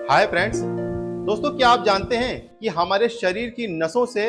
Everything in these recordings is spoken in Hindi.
Hi friends. दोस्तों, क्या आप जानते हैं कि हमारे शरीर की नसों से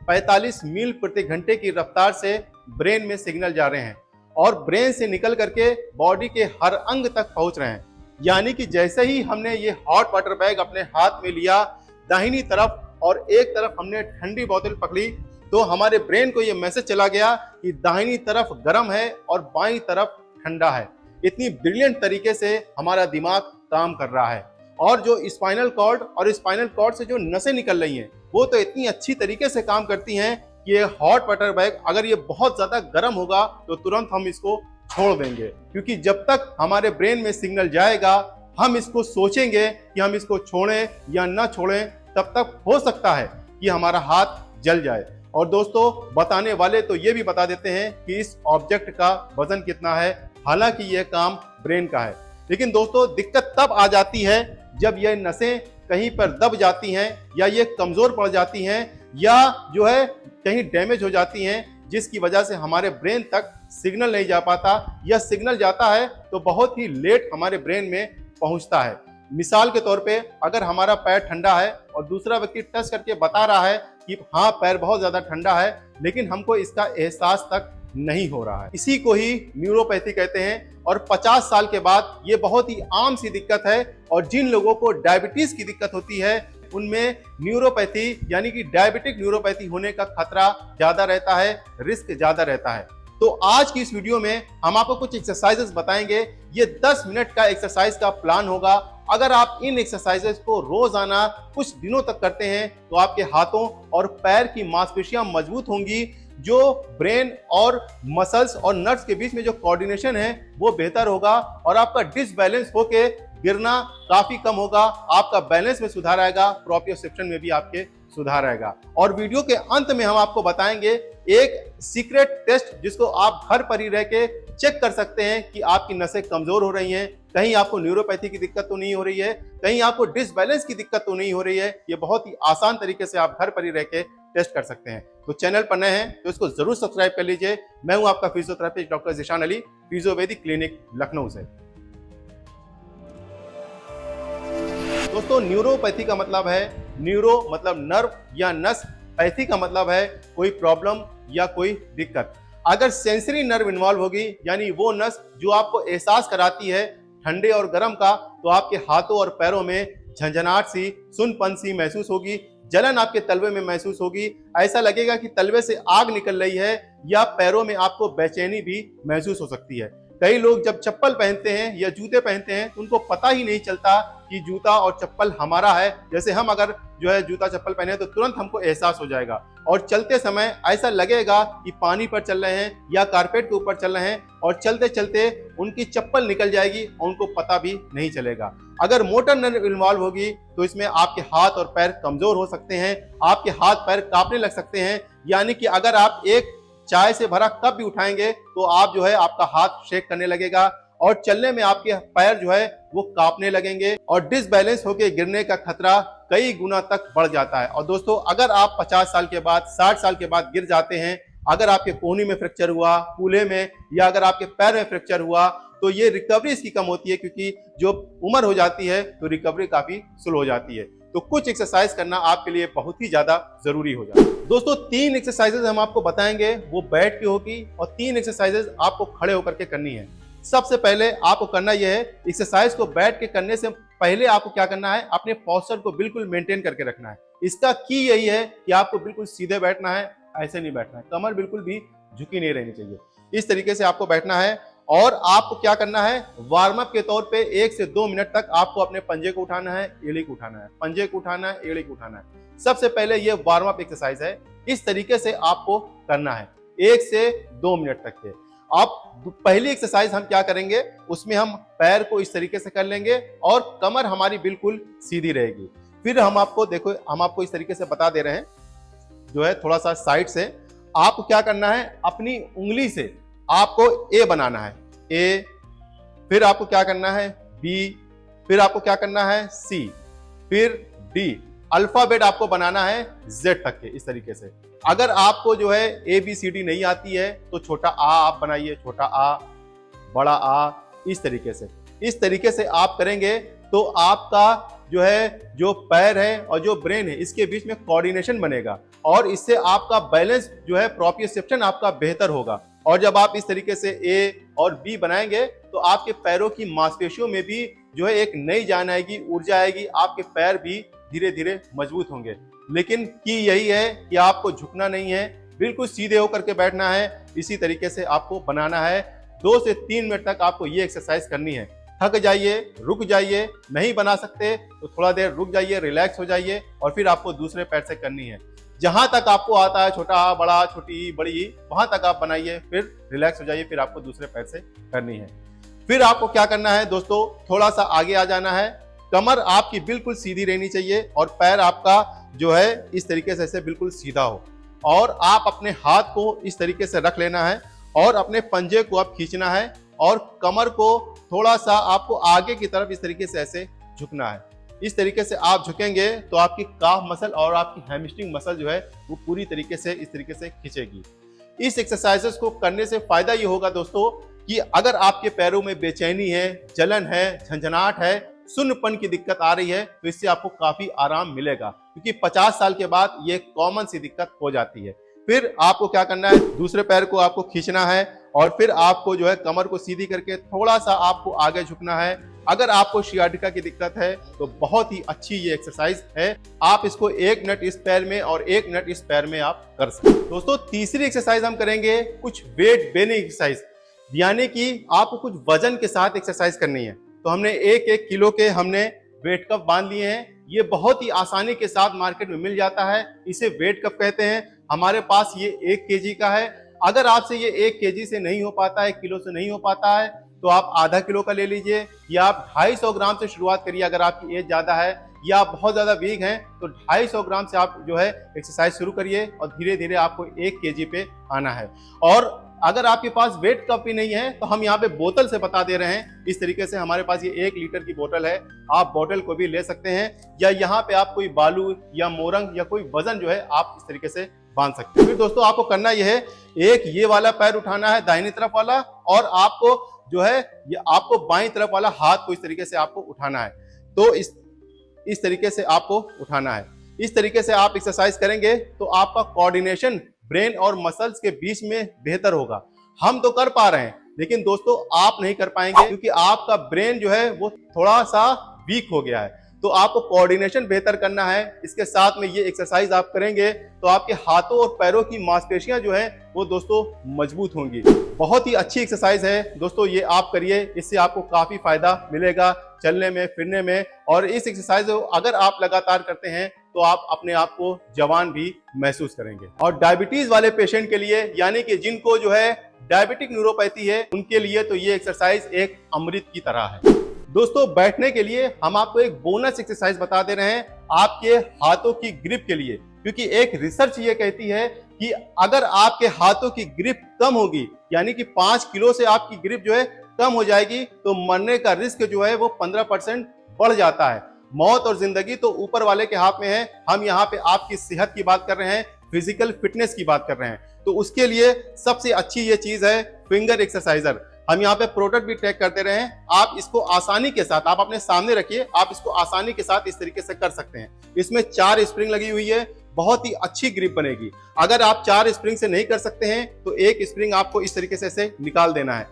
45 मील प्रति घंटे की रफ्तार से ब्रेन में सिग्नल जा रहे हैं और ब्रेन से निकल करके बॉडी के हर अंग तक पहुंच रहे हैं। यानी कि जैसे ही हमने ये हॉट वाटर बैग अपने हाथ में लिया दाहिनी तरफ और एक तरफ हमने ठंडी बोतल पकड़ी, तो हमारे ब्रेन को ये मैसेज चला गया कि दाहिनी तरफ गर्म है और बाईं तरफ ठंडा है। इतनी ब्रिलियंट तरीके से हमारा दिमाग काम कर रहा है। और जो स्पाइनल कॉर्ड और स्पाइनल कॉर्ड से जो नसें निकल रही हैं वो तो इतनी अच्छी तरीके से काम करती हैं कि ये हॉट वाटर बैग अगर ये बहुत ज्यादा गर्म होगा तो तुरंत हम इसको छोड़ देंगे, क्योंकि जब तक हमारे ब्रेन में सिग्नल जाएगा हम इसको सोचेंगे कि हम इसको छोड़ें या ना छोड़ें, तब तक हो सकता है कि हमारा हाथ जल जाए। और दोस्तों, बताने वाले तो ये भी बता देते हैं कि इस ऑब्जेक्ट का वजन कितना है, हालांकि यह काम ब्रेन का है। लेकिन दोस्तों, दिक्कत तब आ जाती है जब ये नसें कहीं पर दब जाती हैं या ये कमजोर पड़ जाती हैं या जो है कहीं डैमेज हो जाती हैं, जिसकी वजह से हमारे ब्रेन तक सिग्नल नहीं जा पाता, या सिग्नल जाता है तो बहुत ही लेट हमारे ब्रेन में पहुंचता है। मिसाल के तौर पे, अगर हमारा पैर ठंडा है और दूसरा व्यक्ति टच करके बता रहा है कि हाँ पैर बहुत ज्यादा ठंडा है, लेकिन हमको इसका एहसास तक नहीं हो रहा है। इसी को ही न्यूरोपैथी कहते हैं। और 50 साल के बाद ये बहुत ही आम सी दिक्कत है। और जिन लोगों को डायबिटीज की दिक्कत होती है उनमें न्यूरोपैथी यानी कि डायबिटिक न्यूरोपैथी होने का खतरा ज्यादा रहता है, रिस्क ज्यादा रहता है। तो आज की इस वीडियो में हम आपको कुछ एक्सरसाइजेस बताएंगे। ये 10 मिनट का एक्सरसाइज का प्लान होगा। अगर आप इन एक्सरसाइजेस को रोजाना कुछ दिनों तक करते हैं तो आपके हाथों और पैर की मांसपेशियां मजबूत होंगी, जो ब्रेन और मसल्स और नर्व्स के बीच में जो कोऑर्डिनेशन है वो बेहतर होगा और आपका डिसबैलेंस होके गिरना काफी कम होगा। आपका बैलेंस में सुधार आएगा, प्रोप्रियोसेप्शन में भी आपके सुधार आएगा। और वीडियो के अंत में हम आपको बताएंगे एक सीक्रेट टेस्ट जिसको आप घर पर ही रह के चेक कर सकते हैं कि आपकी नसें कमजोर हो रही हैं, कहीं आपको न्यूरोपैथी की दिक्कत तो नहीं हो रही है, कहीं आपको डिसबैलेंस की दिक्कत तो नहीं हो रही है। ये बहुत ही आसान तरीके से आप घर पर ही रह के टेस्ट कर सकते हैं। तो चैनल पर नए हैं तो इसको जरूर सब्सक्राइब कर लीजिए। मैं हूं आपका physiotherapist doctor Zeeshan Ali, Physiovedic clinic Lucknow से। दोस्तों, न्यूरोपैथी का मतलब है, न्यूरो मतलब नर्व या नस, पैथी का मतलब है कोई प्रॉब्लम या कोई दिक्कत। अगर सेंसरी नर्व इन्वॉल्व होगी यानी वो नस जो आपको एहसास कराती है ठंडे और गर्म का, तो आपके हाथों और पैरों में झंझनाहट सी, सुनपन सी महसूस होगी, जलन आपके तलवे में महसूस होगी, ऐसा लगेगा कि तलवे से आग निकल रही है, या पैरों में आपको बेचैनी भी महसूस हो सकती है। कई लोग जब चप्पल पहनते हैं या जूते पहनते हैं तो उनको पता ही नहीं चलता कि जूता और चप्पल हमारा है। जैसे हम अगर जो है जूता चप्पल पहने तो तुरंत हमको एहसास हो जाएगा, और चलते समय ऐसा लगेगा कि पानी पर चल रहे हैं या कारपेट के ऊपर चल रहे हैं, और चलते चलते उनकी चप्पल निकल जाएगी और उनको पता भी नहीं चलेगा। अगर मोटर नर्व इन्वॉल्व होगी तो इसमें आपके हाथ और पैर कमजोर हो सकते हैं, आपके हाथ पैर कांपने लग सकते हैं। यानी कि अगर आप एक चाय से भरा कप भी उठाएंगे तो आप जो है आपका हाथ शेक करने लगेगा और चलने में आपके पैर जो है वो कांपने लगेंगे और डिसबैलेंस होकर गिरने का खतरा कई गुना तक बढ़ जाता है। और दोस्तों, अगर आप 50 साल के बाद, 60 साल के बाद गिर जाते हैं, अगर आपके कोहनी में फ्रैक्चर हुआ, कूल्हे में, या अगर आपके पैर में फ्रैक्चर हुआ, तो ये रिकवरी इसकी कम होती है, क्योंकि जो उम्र हो जाती है तो रिकवरी काफी स्लो हो जाती है। तो कुछ एक्सरसाइज करना आपके लिए बहुत ही ज्यादा जरूरी हो जाता है। दोस्तों, 3 एक्सरसाइजेज हम आपको बताएंगे, वो बैठ के होगी, और 3 एक्सरसाइजेज आपको खड़े होकर के करनी है। सबसे पहले आपको करना यह है, एक्सरसाइज को बैठ के करने से पहले आपको क्या करना है, अपने पोस्चर को बिल्कुल मेंटेन करके रखना है। इसका की यही है कि आपको बिल्कुल सीधे बैठना है, ऐसे नहीं बैठना है, कमर बिल्कुल भी झुकी नहीं रहनी चाहिए। इस तरीके से आपको बैठना है। और आपको क्या करना है, वार्म अप के तौर पे 1 से 2 मिनट तक आपको अपने पंजे को उठाना है, एड़ी को उठाना है, पंजे को उठाना है, एड़ी को उठाना है। सबसे पहले ये वार्म अप एक्सरसाइज है, इस तरीके से आपको करना है 1 से 2 मिनट तक के। अब पहली एक्सरसाइज हम क्या करेंगे, उसमें हम पैर को इस तरीके से कर लेंगे और कमर हमारी बिल्कुल सीधी रहेगी। फिर हम आपको देखो, हम आपको इस तरीके से बता दे रहे हैं, जो है थोड़ा सा साइड से आपको क्या करना है, अपनी उंगली से आपको ए बनाना है, ए, फिर आपको क्या करना है बी, फिर आपको क्या करना है सी, फिर डी, अल्फाबेट आपको बनाना है जेड तक के, इस तरीके से। अगर आपको जो है ए बी सी डी नहीं आती है तो छोटा आ आप बनाइए, छोटा आ, बड़ा आ, इस तरीके से। इस तरीके से आप करेंगे तो आपका जो है, जो पैर है और जो ब्रेन है, इसके बीच में कोऑर्डिनेशन बनेगा और इससे आपका बैलेंस जो है, प्रोप्रियोसेप्शन आपका बेहतर होगा। और जब आप इस तरीके से ए और बी बनाएंगे तो आपके पैरों की मांसपेशियों में भी जो है एक नई जान आएगी, ऊर्जा आएगी, आपके पैर भी धीरे धीरे मजबूत होंगे। लेकिन की यही है कि आपको झुकना नहीं है, बिल्कुल सीधे होकर के बैठना है। इसी तरीके से आपको बनाना है। 2 से 3 मिनट तक आपको ये एक्सरसाइज करनी है। थक जाइए, रुक जाइए, नहीं बना सकते तो थोड़ा देर रुक जाइए, रिलैक्स हो जाइए और फिर आपको दूसरे पैर से करनी है। जहां तक आपको आता है, छोटा बड़ा, छोटी बड़ी, वहां तक आप बनाइए, फिर रिलैक्स हो जाइए, फिर आपको दूसरे पैर से करनी है। फिर आपको क्या करना है दोस्तों, थोड़ा सा आगे आ जाना है। कमर आपकी बिल्कुल सीधी रहनी चाहिए और पैर आपका जो है इस तरीके से ऐसे बिल्कुल सीधा हो और आप अपने हाथ को इस तरीके से रख लेना है और अपने पंजे को आप खींचना है और कमर को थोड़ा सा आपको आगे की तरफ इस तरीके से ऐसे झुकना है। इस तरीके से आप झुकेंगे तो आपकी काफ मसल और आपकी हैमस्ट्रिंग मसल जो है वो पूरी तरीके से इस तरीके से खींचेगी। इस एक्सरसाइजेस को करने से फायदा ये होगा दोस्तों कि अगर आपके पैरों में बेचैनी है, जलन है, झंझनाहट है, सुन्नपन की दिक्कत आ रही है तो इससे आपको काफी आराम मिलेगा, क्योंकि 50 साल के बाद ये कॉमन सी दिक्कत हो जाती है। फिर आपको क्या करना है, दूसरे पैर को आपको खींचना है और फिर आपको जो है कमर को सीधी करके थोड़ा सा आपको आगे झुकना है। अगर आपको शियाटिका की दिक्कत है तो बहुत ही अच्छी ये एक्सरसाइज है। आप इसको 1 मिनट इस पैर में और 1 मिनट इस पैर में आप कर सकते हैं। दोस्तों तीसरी एक्सरसाइज हम करेंगे कुछ वेट बेनिंग एक्सरसाइज, यानी कि आपको कुछ वजन के साथ एक्सरसाइज करनी है। तो हमने 1-1 किलो के हमने वेट कप बांध लिए हैं। ये बहुत ही आसानी के साथ मार्केट में मिल जाता है, इसे वेट कप कहते हैं। हमारे पास ये 1 केजी का है। अगर आपसे ये 1 केजी से नहीं हो पाता है, 1 किलो से नहीं हो पाता है, तो आप आधा किलो का ले लीजिए या आप 250 ग्राम से शुरुआत करिए। अगर आपकी एज ज्यादा है या आप बहुत ज्यादा वीक हैं तो 250 ग्राम से आप जो है एक्सरसाइज शुरू करिए और धीरे धीरे आपको 1 केजी पे आना है। और अगर आपके पास वेट कप भी नहीं है तो हम यहाँ पे बोतल से बता दे रहे हैं। इस तरीके से हमारे पास ये 1 लीटर की बोतल है, आप बोतल को भी ले सकते हैं या यहाँ पे आप कोई बालू या मोरंग या कोई वजन जो है आप इस तरीके से बांध सकते हैं। फिर दोस्तों आपको करना यह है, एक ये वाला पैर उठाना है दाहिनी तरफ वाला और आपको जो है ये आपको बाईं तरफ वाला हाथ को इस तरीके से आपको उठाना है। तो इस तरीके से आपको उठाना है। इस तरीके से आप एक्सरसाइज करेंगे तो आपका कोऑर्डिनेशन ब्रेन और मसल्स के बीच में बेहतर होगा। हम तो कर पा रहे हैं लेकिन दोस्तों आप नहीं कर पाएंगे, क्योंकि आपका ब्रेन जो है वो थोड़ा सा वीक हो गया है। तो आपको कोऑर्डिनेशन बेहतर करना है। इसके साथ में ये एक्सरसाइज आप करेंगे तो आपके हाथों और पैरों की मांसपेशियां जो है वो दोस्तों मजबूत होंगी। बहुत ही अच्छी एक्सरसाइज है दोस्तों, ये आप करिए, इससे आपको काफी फायदा मिलेगा चलने में, फिरने में। और इस एक्सरसाइज को अगर आप लगातार करते हैं तो आप अपने आप को जवान भी महसूस करेंगे। और डायबिटीज वाले पेशेंट के लिए, यानी कि जिनको जो है डायबिटिक न्यूरोपैथी है, उनके लिए तो ये एक्सरसाइज एक अमृत की तरह है। दोस्तों बैठने के लिए हम आपको एक बोनस एक्सरसाइज बता दे रहे हैं आपके हाथों की ग्रिप के लिए, क्योंकि एक रिसर्च ये कहती है कि अगर आपके हाथों की ग्रिप कम होगी, यानी कि 5 किलो से आपकी ग्रिप जो है कम हो जाएगी, तो मरने का रिस्क जो है वो 15% बढ़ जाता है। मौत और जिंदगी तो ऊपर वाले के हाथ में है। हम यहाँ पे आपकी सेहत की बात कर रहे हैं, फिजिकल फिटनेस की बात कर रहे हैं। तो उसके लिए सबसे अच्छी ये चीज है फिंगर एक्सरसाइजर। हम यहाँ पे प्रोडक्ट भी टैग करते रहे हैं। आप इसको आसानी के साथ, आप अपने सामने रखिए, आप इसको आसानी के साथ इस तरीके से कर सकते हैं। इसमें 4 स्प्रिंग लगी हुई है, बहुत ही अच्छी ग्रिप बनेगी। अगर आप 4 स्प्रिंग से नहीं कर सकते हैं तो 1 स्प्रिंग आपको इस तरीके से निकाल देना है।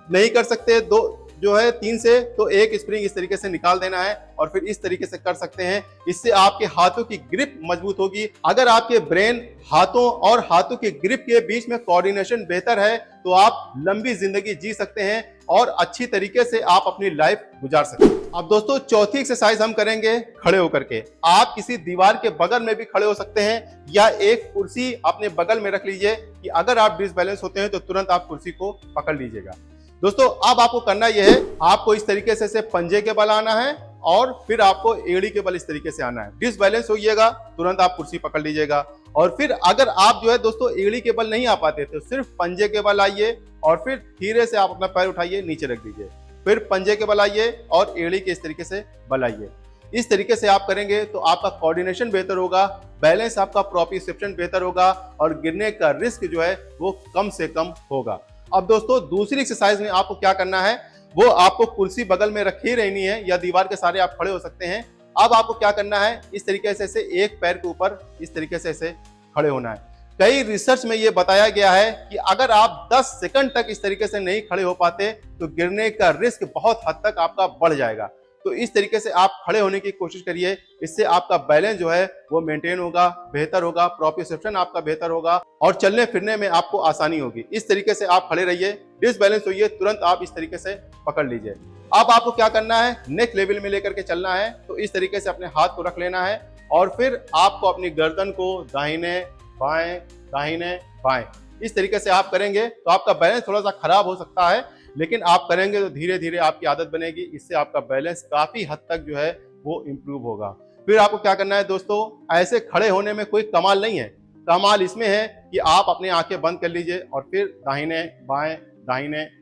नहीं कर सकते 2 जो है 3 से, तो 1 स्प्रिंग इस तरीके से निकाल देना है और फिर इस तरीके से कर सकते हैं। इससे आपके हाथों की ग्रिप मजबूत होगी। अगर आपके ब्रेन, हाथों और हाथों की ग्रिप के बीच में कोऑर्डिनेशन बेहतर है तो आप लंबी जिंदगी जी सकते हैं और अच्छी तरीके से आप अपनी लाइफ गुजार सकते हैं। अब दोस्तों चौथी एक्सरसाइज हम करेंगे खड़े होकर के। आप किसी दीवार के बगल में भी खड़े हो सकते हैं या एक कुर्सी अपने बगल में रख लीजिए कि अगर आप डिसबैलेंस होते हैं तो तुरंत आप कुर्सी को पकड़ लीजिएगा। दोस्तों अब आपको करना यह है, आपको इस तरीके से पंजे के बल आना है और फिर आपको एड़ी के बल इस तरीके से आना है। डिसबैलेंस होइएगा, तुरंत आप कुर्सी पकड़ लीजिएगा। और फिर अगर आप जो है दोस्तों एड़ी के बल नहीं आ पाते तो सिर्फ पंजे के बल आइए और फिर धीरे से आप अपना पैर उठाइए, नीचे रख दीजिए, फिर पंजे के बल आइए और एड़ी के इस तरीके से बल आइए। इस तरीके से आप करेंगे तो आपका कोऑर्डिनेशन बेहतर होगा, बैलेंस आपका प्रोप्रियोसेप्शन बेहतर होगा और गिरने का रिस्क जो है वो कम से कम होगा। अब दोस्तों दूसरी एक्सरसाइज में आपको क्या करना है, वो आपको कुर्सी बगल में रखी रहनी है या दीवार के सहारे आप खड़े हो सकते हैं। अब आपको क्या करना है, इस तरीके से ऐसे एक पैर के ऊपर इस तरीके से ऐसे खड़े होना है। कई रिसर्च में ये बताया गया है कि अगर आप 10 सेकंड तक इस तरीके से नहीं खड़े हो पाते तो गिरने का रिस्क बहुत हद तक आपका बढ़ जाएगा। तो इस तरीके से आप खड़े होने की कोशिश करिए, इससे आपका बैलेंस जो है वो मेंटेन होगा, बेहतर होगा, प्रोप्रियोसेप्शन आपका बेहतर होगा और चलने फिरने में आपको आसानी होगी। इस तरीके से आप खड़े रहिए, डिसबैलेंस होइए, तुरंत आप इस तरीके से पकड़ लीजिए। अब आपको क्या करना है, नेक्स्ट लेवल में लेकर के चलना है। तो इस तरीके से अपने हाथ को रख लेना है और फिर आपको अपनी गर्दन को दाहिने बाएं दाहिने बाएं इस तरीके से आप करेंगे तो आपका बैलेंस थोड़ा सा खराब हो सकता है, लेकिन आप करेंगे तो धीरे धीरे आपकी आदत बनेगी। इससे आपका बैलेंस काफी हद तक जो है वो इम्प्रूव होगा। फिर आपको क्या करना है दोस्तों, ऐसे खड़े होने में कोई कमाल नहीं है। कमाल इसमें है कि आप अपनी आंखें बंद कर लीजिए और फिर दाहिने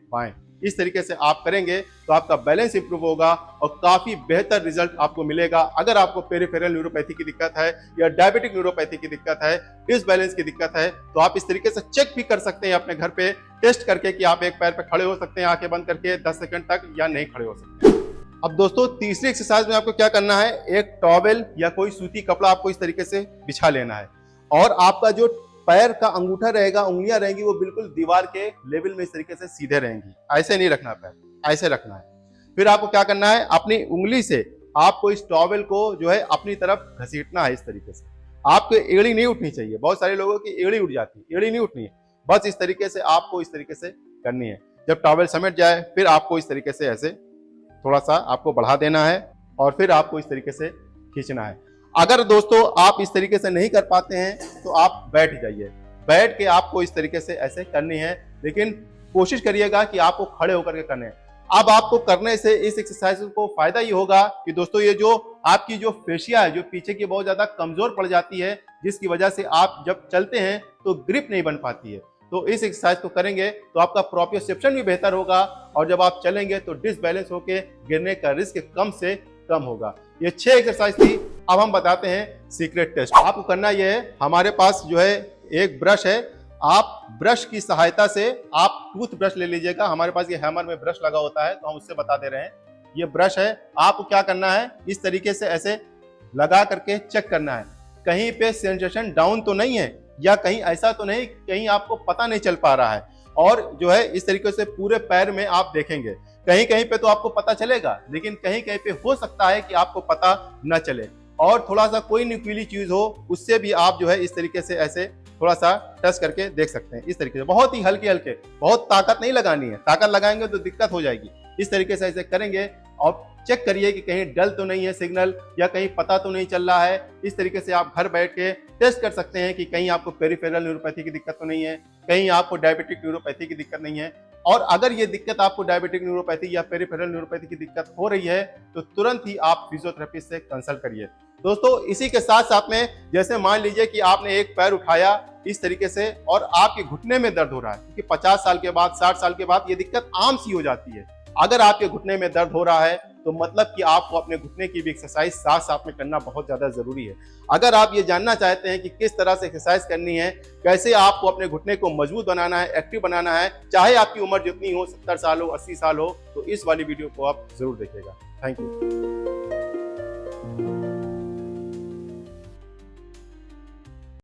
बाएं इस तरीके से आप करेंगे तो आपका बैलेंस इंप्रूव होगा और काफी बेहतर रिजल्ट आपको मिलेगा। अगर आपको पेरिफेरल न्यूरोपैथी की दिक्कत है या डायबिटिक न्यूरोपैथी की दिक्कत है, डिसबैलेंस की दिक्कत है, तो आप इस तरीके से चेक भी कर सकते हैं अपने घर पे टेस्ट करके कि आप एक पैर पे खड़े हो सकते हैं आंखें बंद करके 10 सेकंड तक या नहीं खड़े हो सकते। अब दोस्तों तीसरी एक्सरसाइज में आपको क्या करना है, एक टॉवेल या कोई सूती कपड़ा आपको इस तरीके से बिछा लेना है और आपका जो पैर का अंगूठा रहेगा, उंगलियां रहेंगी, वो बिल्कुल दीवार के लेवल में इस तरीके से सीधे रहेंगी। ऐसे नहीं रखना पैर, ऐसे रखना है। फिर आपको क्या करना है, अपनी उंगली से आपको इस टॉवेल को जो है अपनी तरफ घसीटना है। इस तरीके से आपको एड़ी नहीं उठनी चाहिए। बहुत सारे लोगों की एड़ी उठ जाती है, एड़ी नहीं उठनी है, बस इस तरीके से आपको इस तरीके से करनी है। जब टॉवेल समेट जाए फिर आपको इस तरीके से ऐसे थोड़ा सा आपको बढ़ा देना है और फिर आपको इस तरीके से खींचना है। अगर दोस्तों आप इस तरीके से नहीं कर पाते हैं तो आप बैठ जाइए, बैठ के आपको इस तरीके से ऐसे करनी है, लेकिन कोशिश करिएगा कि आपको खड़े होकर के करने हैं। अब आपको करने से इस एक्सरसाइज को फायदा ये होगा कि दोस्तों ये जो आपकी जो फेशिया है जो पीछे की बहुत ज्यादा कमजोर पड़ जाती है, जिसकी वजह से आप जब चलते हैं तो ग्रिप नहीं बन पाती है। तो इस एक्सरसाइज को करेंगे तो आपका प्रोप्रियोसेप्शन भी बेहतर होगा और जब आप चलेंगे तो डिसबैलेंस होकर गिरने का रिस्क कम से कम होगा। ये 6 एक्सरसाइज थी। अब हम बताते हैं सीक्रेट टेस्ट। आपको करना यह है, हमारे पास जो है एक ब्रश है, आप ब्रश की सहायता से आप टूथ ब्रश ले लीजिएगा। हमारे पास ये हैमर में ब्रश लगा होता है तो हम उससे बता दे रहे हैं। ये ब्रश है, आपको क्या करना है, इस तरीके से ऐसे लगा करके चेक करना है कहीं पे सेंसेशन डाउन तो नहीं है या कहीं ऐसा तो नहीं कहीं आपको पता नहीं चल पा रहा है। और जो है इस तरीके से पूरे पैर में आप देखेंगे, कहीं कहीं पे तो आपको पता चलेगा, लेकिन कहीं कहीं पे हो सकता है कि आपको पता न चले और थोड़ा सा कोई नुकीली चीज हो उससे भी आप जो है इस तरीके से ऐसे थोड़ा सा टच करके देख सकते हैं। इस तरीके से बहुत ही हल्के हल्के, बहुत ताकत नहीं लगानी है, ताकत लगाएंगे तो दिक्कत हो जाएगी। इस तरीके से ऐसे करेंगे और चेक करिए कि कहीं डल तो नहीं है सिग्नल या कहीं पता तो नहीं चल रहा है। इस तरीके से आप घर बैठ के टेस्ट कर सकते हैं कि कहीं आपको पेरिफेरल न्यूरोपैथी की दिक्कत तो नहीं है, कहीं आपको डायबिटिक न्यूरोपैथी की दिक्कत नहीं है। और अगर ये दिक्कत आपको डायबिटिक न्यूरोपैथी या पेरिफेरल न्यूरोपैथी की दिक्कत हो रही है तो तुरंत ही आप फिजियोथेरेपिस्ट से कंसल्ट करिए। दोस्तों इसी के साथ साथ में जैसे मान लीजिए कि आपने एक पैर उठाया इस तरीके से और आपके घुटने में दर्द हो रहा है, क्योंकि 50 साल के बाद 60 साल के बाद ये दिक्कत आम सी हो जाती है। अगर आपके घुटने में दर्द हो रहा है तो मतलब कि आपको अपने घुटने की भी एक्सरसाइज साथ साथ में करना बहुत ज्यादा जरूरी है। अगर आप ये जानना चाहते हैं कि किस तरह से एक्सरसाइज करनी है, कैसे आपको अपने घुटने को मजबूत बनाना है, एक्टिव बनाना है, चाहे आपकी उम्र जितनी हो, 70 साल हो, 80 साल हो, तो इस वाली वीडियो को आप जरूर देखिएगा। Thank you.